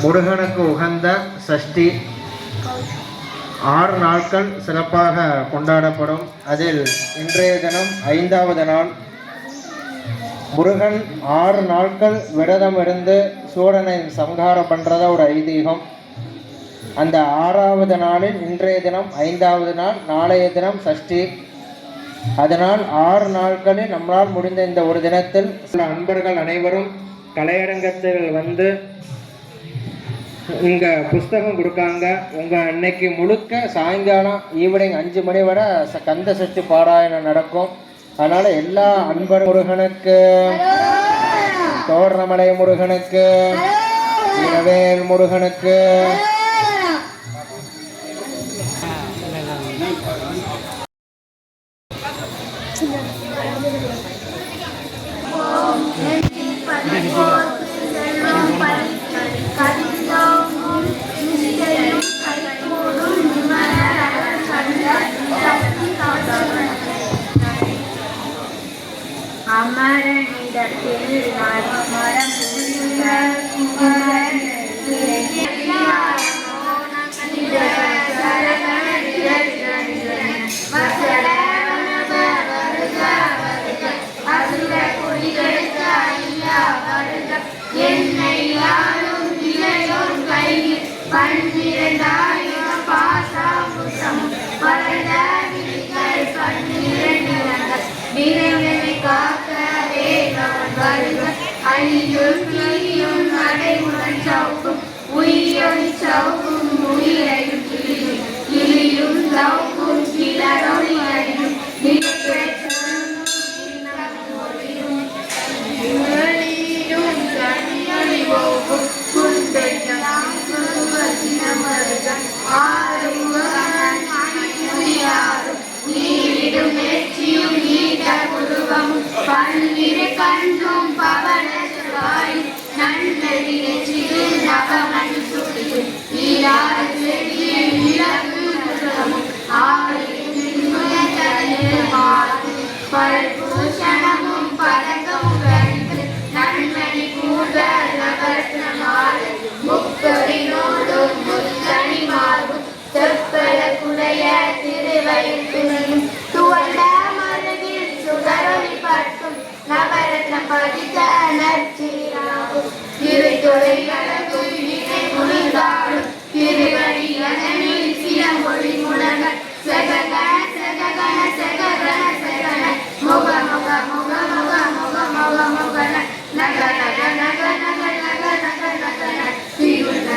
முருகனுக்கு உகந்த சஷ்டி 6 நாட்கள் சிறப்பாக கொண்டாடப்படும். அதில் இன்றைய தினம் 5வது நாள். முருகன் 6 நாட்கள் விரதம் இருந்து சூரனை சம்ஹாரம் பண்ணுறதா ஒரு ஐதீகம். அந்த 6வது நாளில் இன்றைய தினம் 5வது நாள், நாளைய தினம் சஷ்டி. அதனால் 6 நாட்களில் நம்மளால் முடிந்த இந்த ஒரு தினத்தில் சில அன்பர்கள் அனைவரும் கலையரங்கத்தில் வந்து இங்கே புஸ்தகம் கொடுக்காங்க. உங்கள் அன்னைக்கு முழுக்க சாயங்காலம் ஈவினிங் 5 மணி வரை கந்த சஷ்டி பாராயணம் நடக்கும். அதனால் எல்லா அன்பர் முருகனுக்கு, தோரணமலை முருகனுக்கு, இரவேல் முருகனுக்கு. அமரனிடத்தில் மரம் என்னை யாரும் இளையோர் கையில் 12 பாசாமுசமும் வளர்ந்த விழிகள் 12 விரைவினை காக்க வேகவன் வருக. அழியும் கிளியும் நடைமுடன் சவுக்கும் உயிரொளி சவுக்கும் உயிரையும் கிளியும் கிளியும் சவுக்கும் கிளரொளி அழியும் பன்னிரு கண்டும் பவனவாய் நன்னதிரச்சியில் நவமணி சுட்டியும் நீராறு செடியை இலகு முகமும் பல்பூஷணமும் பதக்கமும் கண்டு நன்மணி கூடல் நவரத்னமாலை முக்கரினோடும் முத்தணி மார்பும் செப்பல குடைய திருவயில் துணியும் துவண்ட மருகில் சுடரொளி பட்டும் நவரத்ன பதித்த நற்சீராகும் திருத்துறை அழகும் இணை முழுந்தாடும் திருவடி அதனில் சிலமொழி முழங்க சககன சககன சககன சகன முக முக முக முக முக முக முகன நக நக நக நக நக நக நகன திருந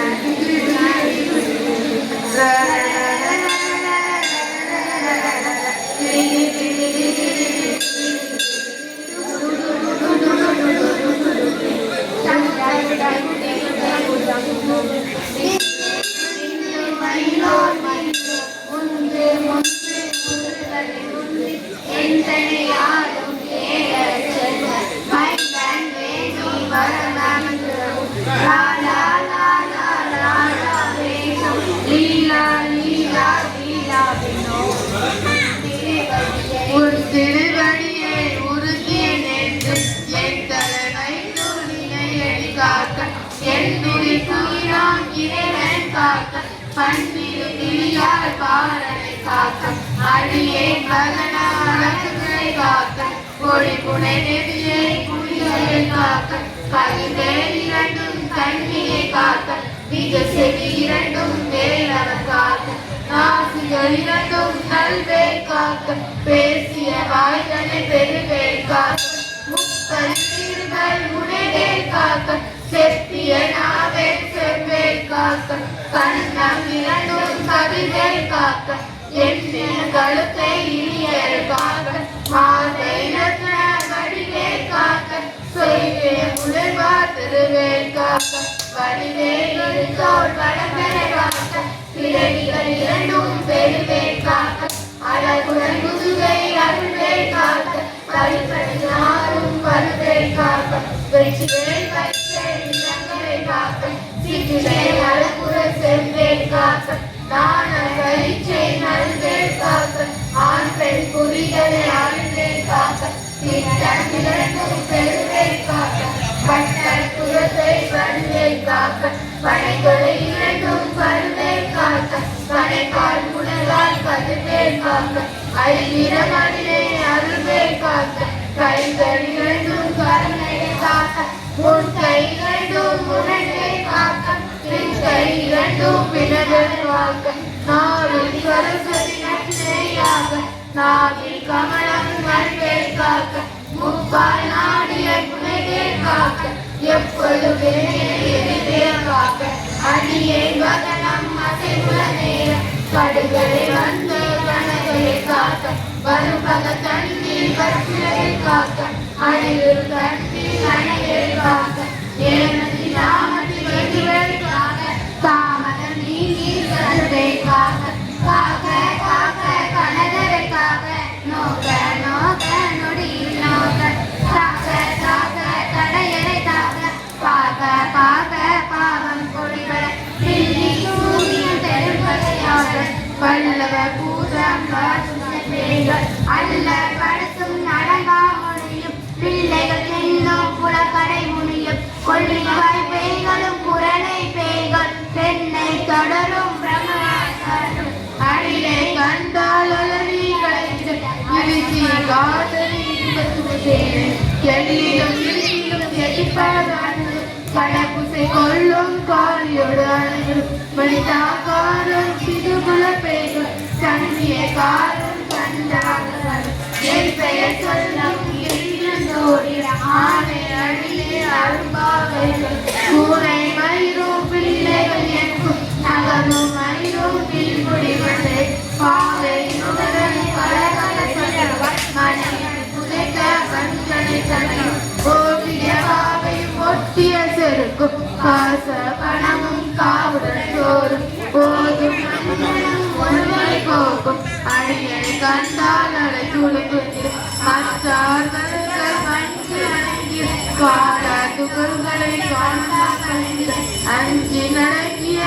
திருவடியை உறுதிய நெஞ்சு என் தலைமை துணியை காக்க என் துணி துயிரான் இறைவன் காக்க பன்னிரு கிளியால் பாரனை காக்க அடியை மகனாரை காக்க கொடி புனை நெறியை குடியை காக்க கவிதை 2 கண்ணியை காக்க மிக செவி 2 வேலவன் காக்க நாசிகள் 2 நல்வே காக்க பேசிய வாய்தனை பெருவே காக்க முப்பல் சீர்கள் முனைவே காக்க செப்பிய நாவே செவ்வே காக்க கண்ணம் 2 கவிதை காக்க எண்ணிய கழுத்தை இனியல் காக்க மாதை ரத்ன வடிவே காக்க சொய்வே முழுவா திருவே காக்க வடிவே தோல் வடம்பெற காக்க பிறவிகள் 2 பெருவே காக்க அழகுடன் முதுகை அருள்வே காக்க கழிப்படியாரும் பருவே காக்க வெற்றிவே பச்சை இளங்கரை காக்க சிற்றிலே அழகுற செவ்வே காக்க தான கழிச்சை நல்வே காக்க ஆண் பெண் குறிகளை அருள்வே காக்க திட்டம் 2 பெருவே காக்க பட்டல் புறத்தை வன்வே காக்க படைகளை இரண்டும் கருவே காக்க கடைக்கால் முடலால் கதுவே காக்க ஐந்திரமணிலே அருள்வே காக்க கைகள் இரண்டும் கருணை காக்க உன் கைகளும் முரணை காக்க பின் கை இரண்டும் பிணகள் காக்க நாளில் சரஸ்வதி நன்மையாக நாவில் கமலம் நன்மை காக்க முப்பால் நாடிய புனைவே காக்க எப்பொழுதே காக்க அடியே வதனம் அசைவுல நேரம் கடுகளை வந்து கணகளை காக்க வருபக தண்ணீர் வற்றிலை காக்க அணிவில் தண்ணீர் அணையை காக்க ஏனதி நாமதி வெகுவை காக்க தாமத நீர் கருவை காக்க காக்க காக்க கனகரை காக்க நோக்க நோக்க நொடியில் நோக்க காக்க காக்க தடையரை காக்க பாக்க பாக்க பாவம் கொடிவர பில்லி சூரியன் தெருவதையாக பல்லவ பூதம் பேய்கள் அல்ல படுத்தும் நடங்கா முனியும் பிள்ளைகள் என்னும் புலக்கடை முனியும் கொள்ளிவாய் பேய்களும் புறனை பேய்கள் பெண்ணை தொடரும் பிரம்மராசரும் அடியை கண்டால் அலறிகளை இழுச்சி காதலி எல்லிலும் இழிலும் எதிர்ப்பதானது கடப்புசை கொள்ளும் காலியோடு அணையும் மனிதாகாரம் சிறுகுல பேய்கள் சன்னியை காரும் கண்டார்கள் என் பெயர் சொல்லும் எழுந்தோடி ஆனை அடியே அரும்பாவைகள் கூரை மயிரும் பிள்ளைகள் எனக்கும் நகரும் மயிரும் பில்குடி வந்து பாவை நுகரன் கலகல சொல்லுவார் மனைவி புதைக்க கண்களை தனையும் ஓட்டிய பாவை ஒட்டிய செருக்கும் காச பணமும் காவுடன் சோறும் போதும் ஒருவரை போக்கும் அடியனை கண்டால் அடை துளுக்குது மற்றார்களுக்கு மஞ்சு அடங்கி கால துகள்களை காண அஞ்சு நடக்கிய